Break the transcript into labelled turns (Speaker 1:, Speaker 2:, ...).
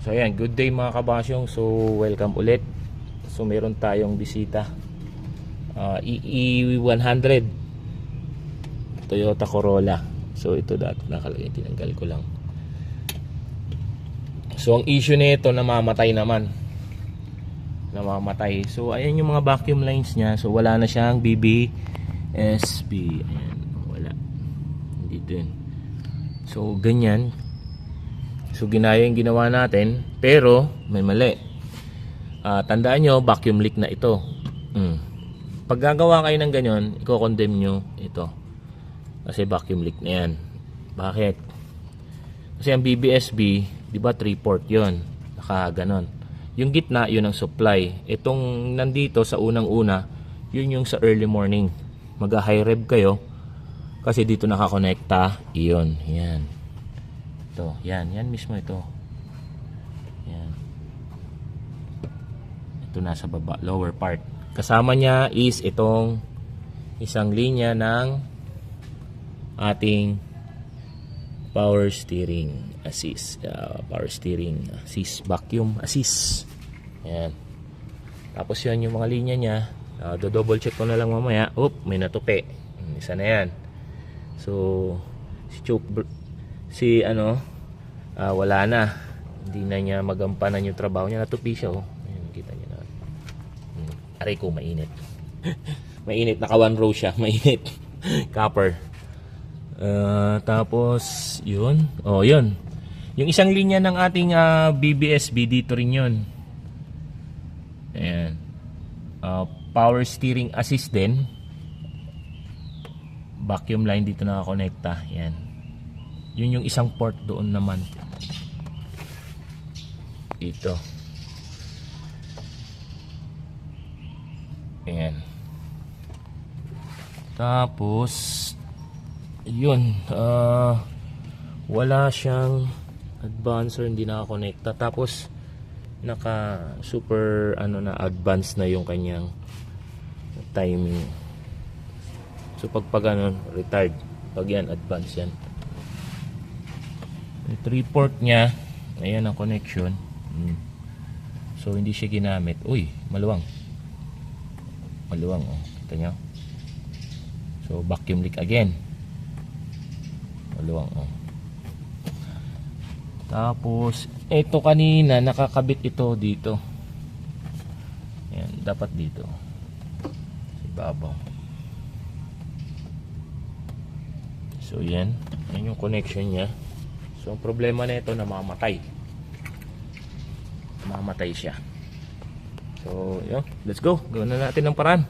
Speaker 1: So ayan, good day mga kabasyong. So welcome ulit. So meron tayong bisita, EE100 Toyota Corolla. So ito dati nakalagay, tinanggal ko lang. So ang issue nito, namamatay naman. Namamatay. So ayan yung mga vacuum lines niya. So wala na siyang BBSB. Ayan, wala. Hindi din. So ganyan. So ginaya yung ginawa natin, pero may mali. Tandaan nyo, vacuum leak na ito. Pag gagawa kayo ng ganyan, i-condemn nyo ito. Kasi vacuum leak na yan. Bakit? Kasi ang BBSB, di ba 3-port yun? Naka ganon. Yung gitna, yun ang supply. Itong nandito sa unang-una, yun yung sa early morning. Mag-high rev kayo. Kasi dito nakakonekta. Iyon, yan. Ito, yan mismo ito. Yan. Ito nasa baba, lower part. Kasama niya is itong isang linya ng ating power steering assist. Power steering assist, vacuum assist. Yan. Tapos yan yung mga linya niya. Do-double check ko na lang mamaya. May natupi. Isa na yan. So, wala na. Hindi na niya magampanan yung trabaho niya. Natupi siya, oh. Ayan, nakita niyo na. Aray ko, mainit. Mainit, naka one row siya. Mainit. Copper. Tapos, yun. Yun. Yung isang linya ng ating BBSB, dito rin yun. Ayan. Power steering assist din. Vacuum line dito nakakonekta. Yan. Yun yung isang port doon naman. Ito. Ayan. Tapos yun. Wala siyang advancer, hindi nakakonekta. Tapos naka super na advance na yung kanyang timing. So pag retard. Pag yan, advance yan. Yung 3-port nya, ayan ang connection. So hindi siya ginamit. Uy, maluwang. Maluwang, oh. Kita nyo? So vacuum leak again. Maluwang, oh. Tapos ito kanina nakakabit ito dito. Ayan, dapat dito. Sa ibabaw. So yan, yan yung connection nya. So ang problema na ito, namamatay. Namamatay siya. So yun, let's go. Gawin na natin ng paraan.